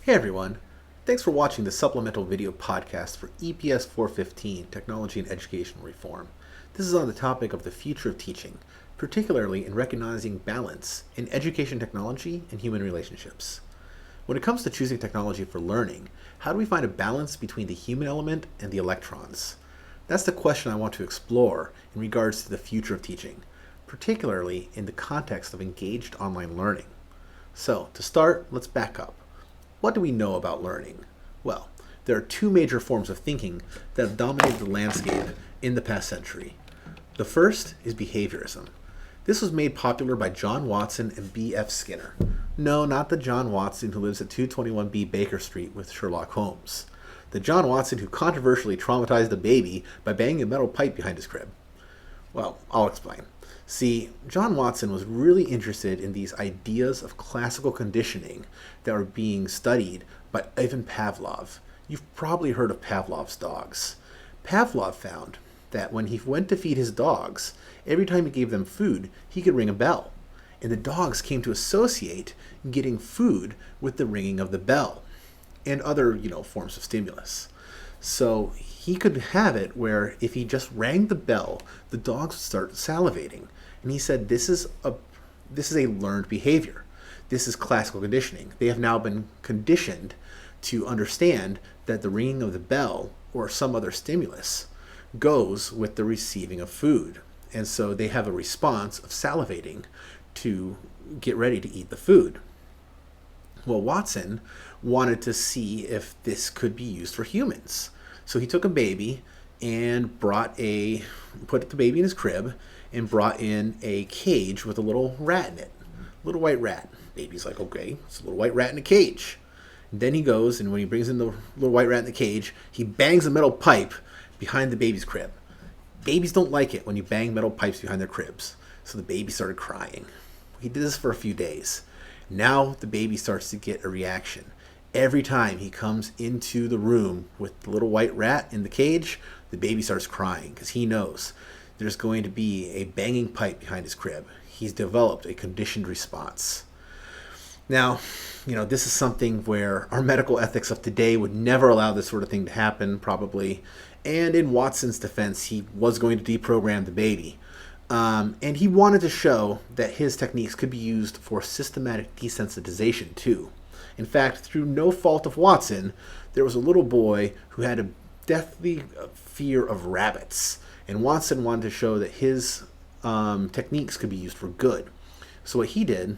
Hey everyone, thanks for watching the supplemental video podcast for EPS 415, Technology and Educational Reform. This is on the topic of the future of teaching, particularly in recognizing balance in education technology and human relationships. When it comes to choosing technology for learning, how do we find a balance between the human element and the electrons? That's the question I want to explore in regards to the future of teaching, particularly in the context of engaged online learning. So, to start, let's back up. What do we know about learning? Well, there are two major forms of thinking that have dominated the landscape in the past century. The first is behaviorism. This was made popular by John Watson and B.F. Skinner. No, not the John Watson who lives at 221B Baker Street with Sherlock Holmes. The John Watson who controversially traumatized a baby by banging a metal pipe behind his crib. Well, I'll explain. See, John Watson was really interested in these ideas of classical conditioning that were being studied by Ivan Pavlov. You've probably heard of Pavlov's dogs. Pavlov found that when he went to feed his dogs, every time he gave them food, he could ring a bell. And the dogs came to associate getting food with the ringing of the bell and other, forms of stimulus. So he could have it where if he just rang the bell, the dogs would start salivating. And he said this is a learned behavior. This is classical conditioning. They have now been conditioned to understand that the ringing of the bell or some other stimulus goes with the receiving of food. And so they have a response of salivating to get ready to eat the food. Well, Watson wanted to see if this could be used for humans. So he took a baby and put the baby in his crib and brought in a cage with a little rat in it, little white rat. Baby's like, okay, it's a little white rat in a cage. And then he goes, and when he brings in the little white rat in the cage, he bangs a metal pipe behind the baby's crib. Babies don't like it when you bang metal pipes behind their cribs. So the baby started crying. He did this for a few days. Now the baby starts to get a reaction. Every time he comes into the room with the little white rat in the cage, the baby starts crying because he knows there's going to be a banging pipe behind his crib. He's developed a conditioned response. Now, this is something where our medical ethics of today would never allow this sort of thing to happen, probably. And in Watson's defense, he was going to deprogram the baby. And he wanted to show that his techniques could be used for systematic desensitization, too. In fact, through no fault of Watson, there was a little boy who had a deathly fear of rabbits. And Watson wanted to show that his techniques could be used for good. So what he did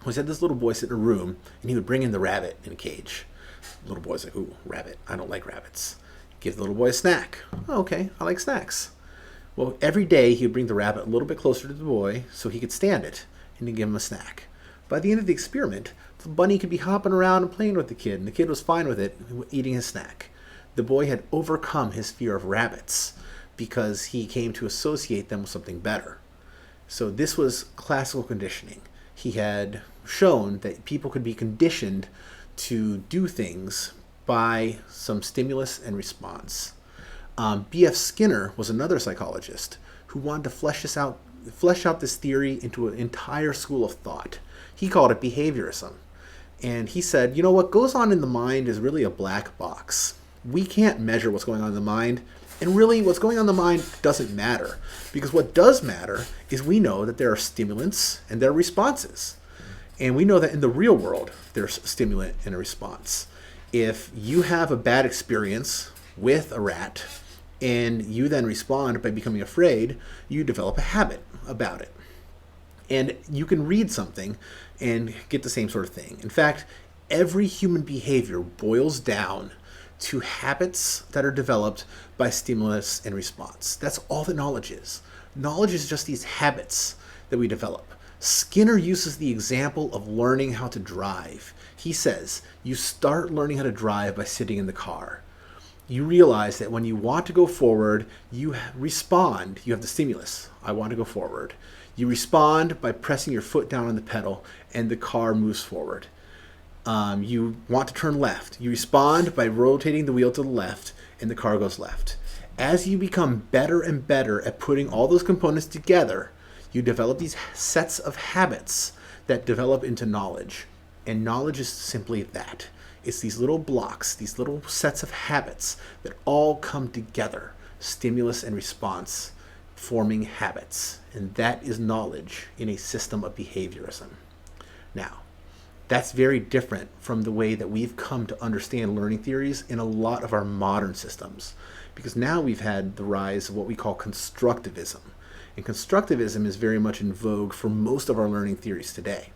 was had this little boy sit in a room, and he would bring in the rabbit in a cage. The little boy's like, ooh, rabbit, I don't like rabbits. Give the little boy a snack. Oh, okay, I like snacks. Well, every day he would bring the rabbit a little bit closer to the boy so he could stand it, and he'd give him a snack. By the end of the experiment, the bunny could be hopping around and playing with the kid, and the kid was fine with it, eating his snack. The boy had overcome his fear of rabbits because he came to associate them with something better. So this was classical conditioning. He had shown that people could be conditioned to do things by some stimulus and response. B.F. Skinner was another psychologist who wanted to flesh out this theory into an entire school of thought. He called it behaviorism. And he said, what goes on in the mind is really a black box. We can't measure what's going on in the mind. And really, what's going on in the mind doesn't matter. Because what does matter is we know that there are stimulants and there are responses. And we know that in the real world, there's stimulant and a response. If you have a bad experience with a rat and you then respond by becoming afraid, you develop a habit about it. And you can read something and get the same sort of thing. In fact, every human behavior boils down to habits that are developed by stimulus and response. That's all that knowledge is. Knowledge is just these habits that we develop. Skinner uses the example of learning how to drive. He says, you start learning how to drive by sitting in the car. You realize that when you want to go forward, you respond. You have the stimulus. I want to go forward. You respond by pressing your foot down on the pedal, and the car moves forward. You want to turn left. You respond by rotating the wheel to the left, and the car goes left. As you become better and better at putting all those components together, you develop these sets of habits that develop into knowledge. And knowledge is simply that. It's these little blocks, these little sets of habits that all come together, stimulus and response, forming habits. And that is knowledge in a system of behaviorism. Now, that's very different from the way that we've come to understand learning theories in a lot of our modern systems, because now we've had the rise of what we call constructivism. And constructivism is very much in vogue for most of our learning theories today.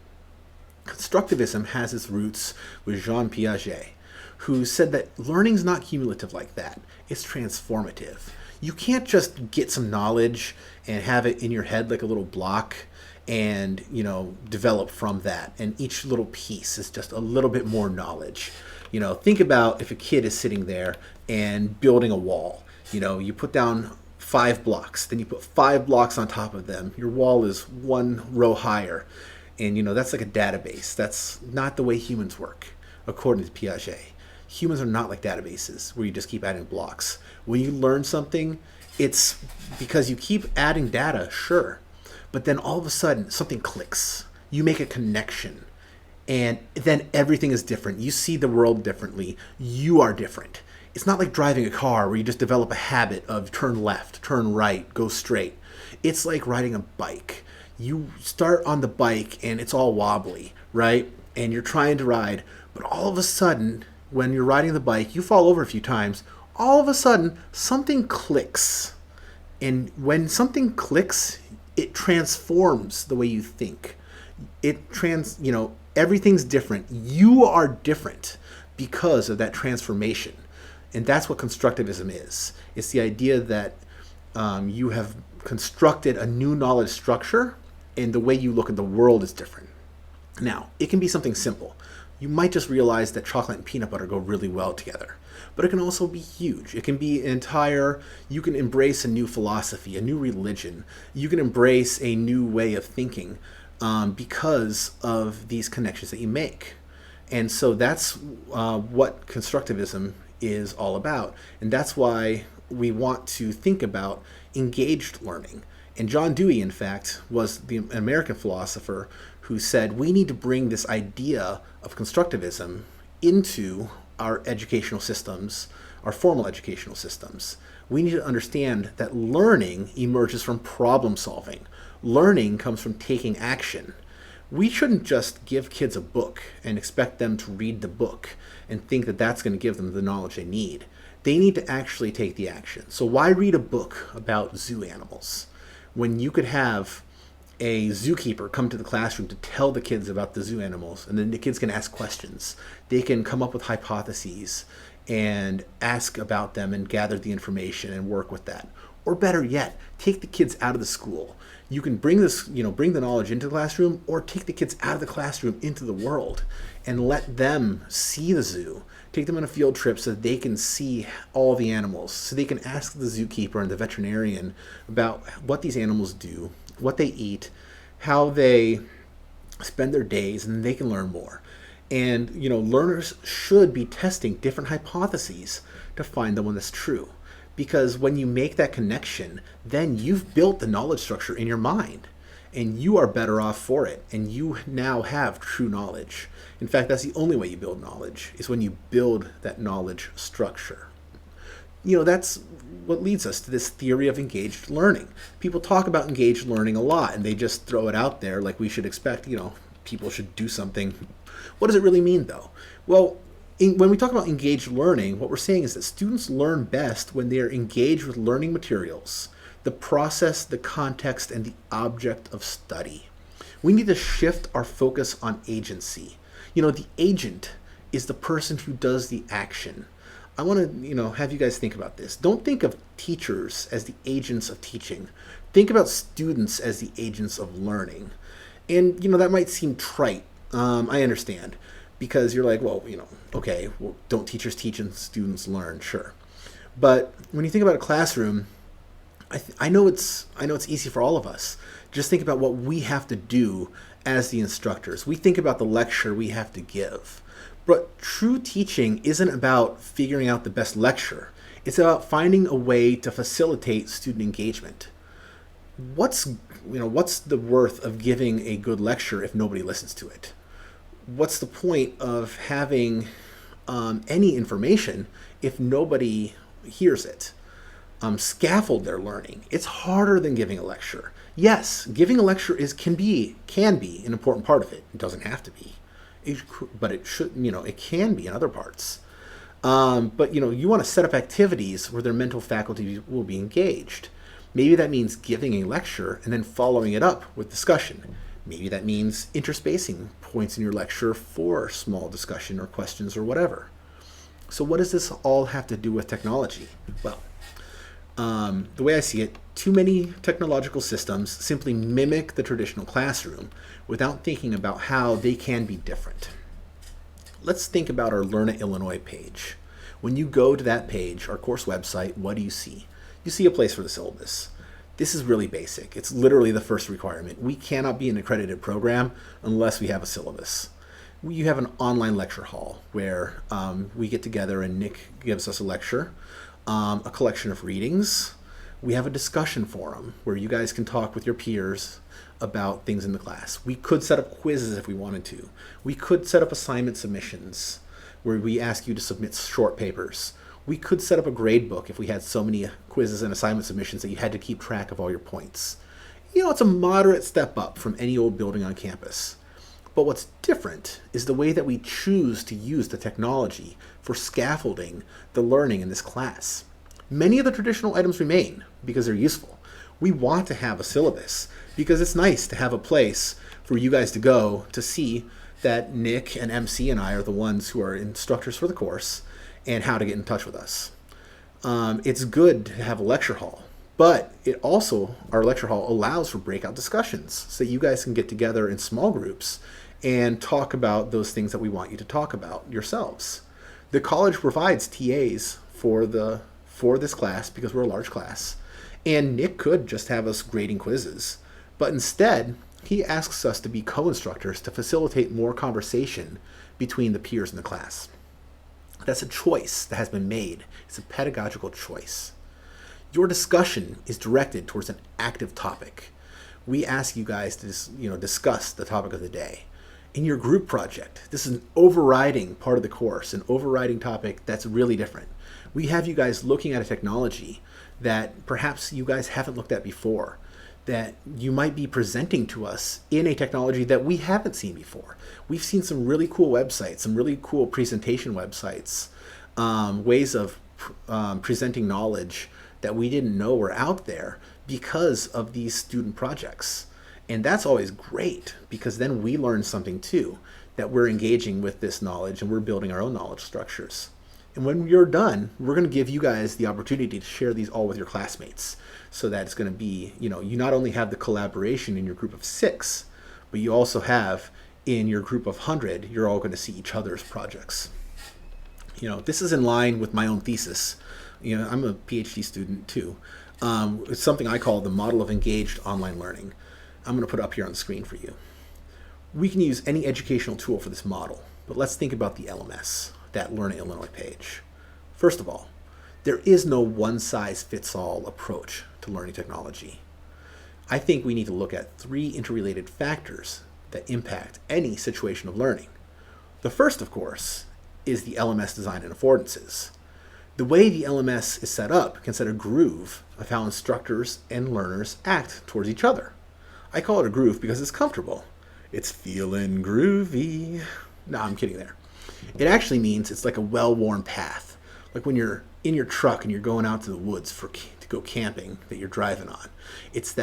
Constructivism has its roots with Jean Piaget, who said that learning's not cumulative like that. It's transformative. You can't just get some knowledge and have it in your head like a little block and, develop from that. And each little piece is just a little bit more knowledge. Think about if a kid is sitting there and building a wall. You put down 5 blocks, then you put 5 blocks on top of them. Your wall is 1 row higher. And, that's like a database. That's not the way humans work, according to Piaget. Humans are not like databases where you just keep adding blocks. When you learn something, it's because you keep adding data, sure. But then all of a sudden, something clicks. You make a connection. And then everything is different. You see the world differently. You are different. It's not like driving a car where you just develop a habit of turn left, turn right, go straight. It's like riding a bike. You start on the bike and it's all wobbly, right? And you're trying to ride. But all of a sudden, when you're riding the bike, you fall over a few times. All of a sudden, something clicks. And when something clicks, it transforms the way you think. Everything's different. You are different because of that transformation. And that's what constructivism is. It's the idea that you have constructed a new knowledge structure and the way you look at the world is different. Now, it can be something simple. You might just realize that chocolate and peanut butter go really well together. But it can also be huge. It can be you can embrace a new philosophy, a new religion. You can embrace a new way of thinking because of these connections that you make. And so that's what constructivism is all about. And that's why we want to think about engaged learning. And John Dewey, in fact, was an American philosopher who said we need to bring this idea of constructivism into our educational systems, our formal educational systems. We need to understand that learning emerges from problem solving. Learning comes from taking action. We shouldn't just give kids a book and expect them to read the book and think that that's going to give them the knowledge they need. They need to actually take the action. So why read a book about zoo animals when you could have a zookeeper come to the classroom to tell the kids about the zoo animals, and then the kids can ask questions. They can come up with hypotheses and ask about them and gather the information and work with that. Or better yet, take the kids out of the school. You can bring the knowledge into the classroom, or take the kids out of the classroom into the world and let them see the zoo. Take them on a field trip so that they can see all the animals, so they can ask the zookeeper and the veterinarian about what these animals do, what they eat, how they spend their days, and they can learn more. And learners should be testing different hypotheses to find the one that's true. Because when you make that connection, then you've built the knowledge structure in your mind, and you are better off for it, and you now have true knowledge. In fact, that's the only way you build knowledge, is when you build that knowledge structure. That's what leads us to this theory of engaged learning. People talk about engaged learning a lot, and they just throw it out there like we should expect, people should do something. What does it really mean, though? Well, when we talk about engaged learning, what we're saying is that students learn best when they are engaged with learning materials, the process, the context, and the object of study. We need to shift our focus on agency. The agent is the person who does the action. I want to, have you guys think about this. Don't think of teachers as the agents of teaching. Think about students as the agents of learning. And, that might seem trite. I understand. Because you're like, okay, don't teachers teach and students learn? Sure. But when you think about a classroom, I know it's easy for all of us. Just think about what we have to do as the instructors. We think about the lecture we have to give. But true teaching isn't about figuring out the best lecture. It's about finding a way to facilitate student engagement. What's the worth of giving a good lecture if nobody listens to it? What's the point of having any information if nobody hears it. Scaffold their learning. It's harder than giving a lecture. Yes, giving a lecture can be an important part of it. It doesn't have to be, but it should. It can be in other parts. But you want to set up activities where their mental faculty will be engaged. Maybe that means giving a lecture and then following it up with discussion. Maybe that means interspacing points in your lecture for small discussion or questions or whatever. So what does this all have to do with technology? Well, the way I see it, too many technological systems simply mimic the traditional classroom without thinking about how they can be different. Let's think about our Learn at Illinois page. When you go to that page, our course website, what do you see? You see a place for the syllabus. This is really basic. It's literally the first requirement. We cannot be an accredited program unless we have a syllabus. You have an online lecture hall where we get together and Nick gives us a lecture, a collection of readings. We have a discussion forum where you guys can talk with your peers about things in the class. We could set up quizzes if we wanted to. We could set up assignment submissions where we ask you to submit short papers. We could set up a grade book if we had so many quizzes and assignment submissions that you had to keep track of all your points. It's a moderate step up from any old building on campus. But what's different is the way that we choose to use the technology for scaffolding the learning in this class. Many of the traditional items remain because they're useful. We want to have a syllabus because it's nice to have a place for you guys to go to see that Nick and MC and I are the ones who are instructors for the course and how to get in touch with us. It's good to have a lecture hall, but our lecture hall allows for breakout discussions so that you guys can get together in small groups and talk about those things that we want you to talk about yourselves. The college provides TAs for this class because we're a large class, and Nick could just have us grading quizzes, but instead he asks us to be co-instructors to facilitate more conversation between the peers in the class. That's a choice that has been made. It's a pedagogical choice. Your discussion is directed towards an active topic. We ask you guys to discuss the topic of the day. In your group project, this is an overriding part of the course, an overriding topic that's really different. We have you guys looking at a technology that perhaps you guys haven't looked at before, that you might be presenting to us in a technology that we haven't seen before. We've seen some really cool websites, some really cool presentation websites, ways of presenting knowledge that we didn't know were out there because of these student projects. And that's always great because then we learn something too, that we're engaging with this knowledge and we're building our own knowledge structures. And when you're done, we're going to give you guys the opportunity to share these all with your classmates. So that it's going to be, you not only have the collaboration in your group of 6, but you also have in your group of 100, you're all going to see each other's projects. This is in line with my own thesis. I'm a PhD student too. It's something I call the model of engaged online learning. I'm going to put it up here on the screen for you. We can use any educational tool for this model, but let's think about the LMS, that Learn at Illinois page. First of all, there is no one-size-fits-all approach to learning technology. I think we need to look at 3 interrelated factors that impact any situation of learning. The first, of course, is the LMS design and affordances. The way the LMS is set up can set a groove of how instructors and learners act towards each other. I call it a groove because it's comfortable. It's feeling groovy. No, I'm kidding there. It actually means it's like a well-worn path. Like when you're in your truck and you're going out to the woods to go camping that you're driving on. It's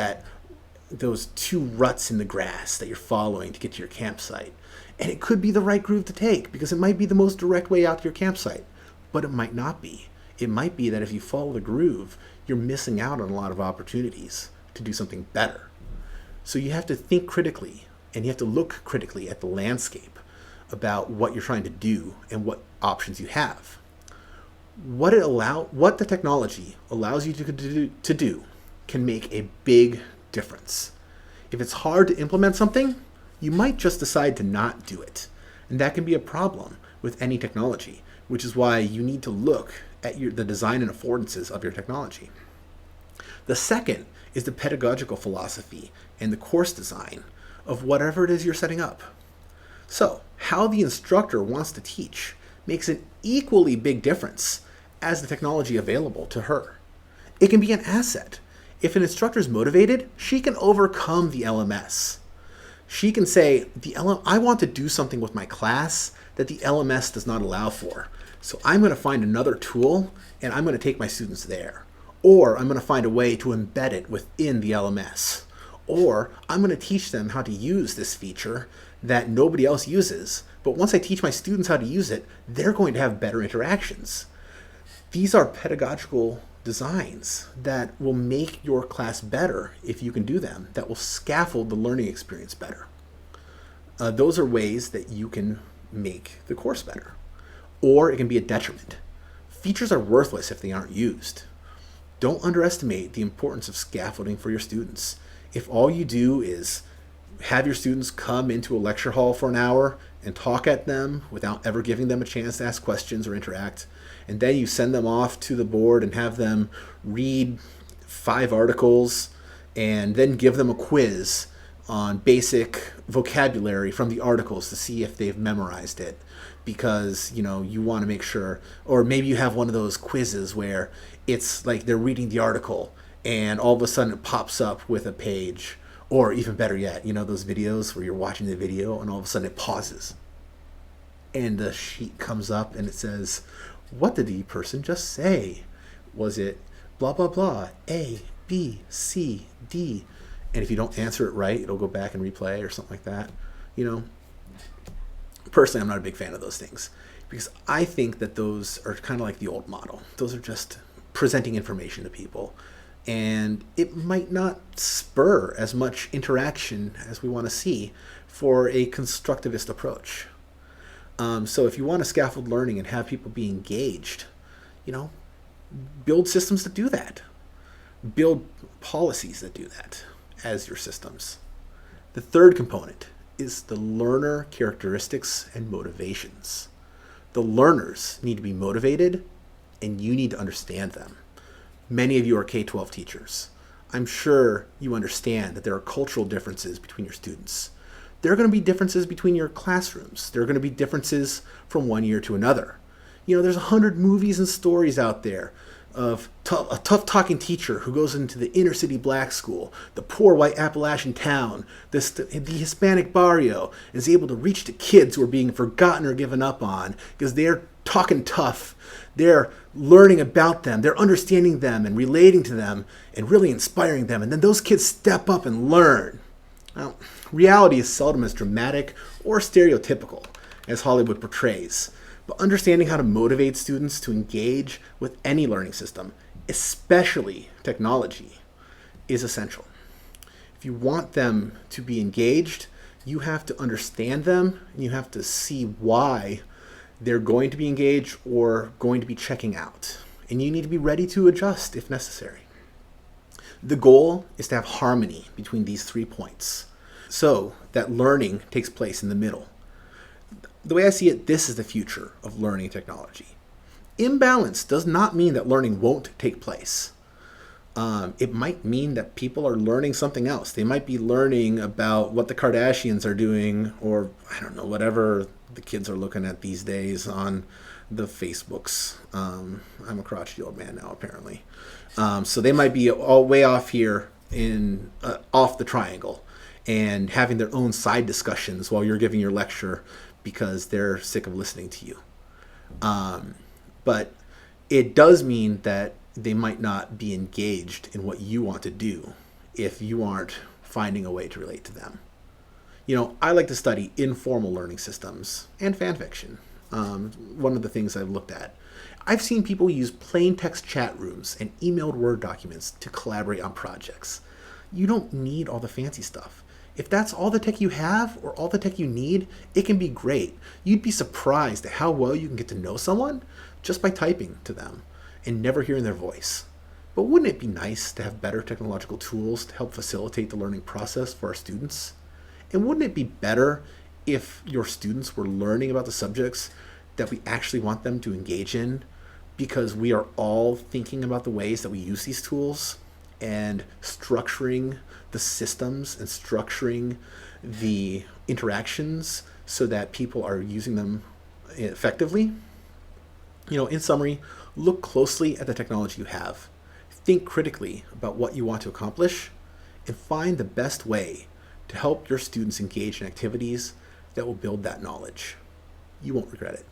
those 2 ruts in the grass that you're following to get to your campsite. And it could be the right groove to take because it might be the most direct way out to your campsite, but it might not be. It might be that if you follow the groove, you're missing out on a lot of opportunities to do something better. So you have to think critically and you have to look critically at the landscape about what you're trying to do and what options you have. What the technology allows you to do can make a big difference. If it's hard to implement something, you might just decide to not do it. And that can be a problem with any technology, which is why you need to look at the design and affordances of your technology. The second is the pedagogical philosophy and the course design of whatever it is you're setting up. So, how the instructor wants to teach makes an equally big difference as the technology available to her. It can be an asset. If an instructor is motivated, she can overcome the LMS. She can say, I want to do something with my class that the LMS does not allow for. So I'm going to find another tool and I'm going to take my students there. Or I'm going to find a way to embed it within the LMS. Or I'm going to teach them how to use this feature that nobody else uses. But once I teach my students how to use it, they're going to have better interactions. These are pedagogical designs that will make your class better if you can do them, that will scaffold the learning experience better. Those are ways that you can make the course better. Or it can be a detriment. Features are worthless if they aren't used. Don't underestimate the importance of scaffolding for your students. If all you do is have your students come into a lecture hall for an hour and talk at them without ever giving them a chance to ask questions or interact, and then you send them off to the board and have them read 5 articles and then give them a quiz on basic vocabulary from the articles to see if they've memorized it, because you want to make sure. Or maybe you have one of those quizzes where it's like they're reading the article and all of a sudden it pops up with a page. Or even better yet, those videos where you're watching the video and all of a sudden it pauses and the sheet comes up and it says, what did the person just say? Was it blah, blah, blah, A, B, C, D? And if you don't answer it right, it'll go back and replay or something like that. Personally, I'm not a big fan of those things because I think that those are kind of like the old model. Those are just presenting information to people. And it might not spur as much interaction as we want to see for a constructivist approach. So if you want to scaffold learning and have people be engaged, build systems that do that. Build policies that do that as your systems. The third component is the learner characteristics and motivations. The learners need to be motivated and you need to understand them. Many of you are K-12 teachers. I'm sure you understand that there are cultural differences between your students. There are going to be differences between your classrooms. There are going to be differences from one year to another. There's 100 movies and stories out there of a tough-talking teacher who goes into the inner city black school, the poor white Appalachian town, the Hispanic barrio, is able to reach the kids who are being forgotten or given up on because they're talking tough. They're learning about them. They're understanding them and relating to them and really inspiring them. And then those kids step up and learn. Now, reality is seldom as dramatic or stereotypical as Hollywood portrays. But understanding how to motivate students to engage with any learning system, especially technology, is essential. If you want them to be engaged, you have to understand them and you have to see why they're going to be engaged or going to be checking out. And you need to be ready to adjust if necessary. The goal is to have harmony between these 3 points so that learning takes place in the middle. The way I see it, this is the future of learning technology. Imbalance does not mean that learning won't take place. It might mean that people are learning something else. They might be learning about what the Kardashians are doing, or I don't know, whatever the kids are looking at these days on the Facebooks. I'm a crotchety old man now, apparently. So they might be all way off here in off the triangle and having their own side discussions while you're giving your lecture because they're sick of listening to you. But it does mean that they might not be engaged in what you want to do if you aren't finding a way to relate to them. I like to study informal learning systems and fan fiction. One of the things I've looked at. I've seen people use plain text chat rooms and emailed Word documents to collaborate on projects. You don't need all the fancy stuff. If that's all the tech you have or all the tech you need, it can be great. You'd be surprised at how well you can get to know someone just by typing to them and never hearing their voice. But wouldn't it be nice to have better technological tools to help facilitate the learning process for our students? And wouldn't it be better if your students were learning about the subjects that we actually want them to engage in, because we are all thinking about the ways that we use these tools and structuring the systems and structuring the interactions so that people are using them effectively? In summary, look closely at the technology you have. Think critically about what you want to accomplish and find the best way to help your students engage in activities that will build that knowledge. You won't regret it.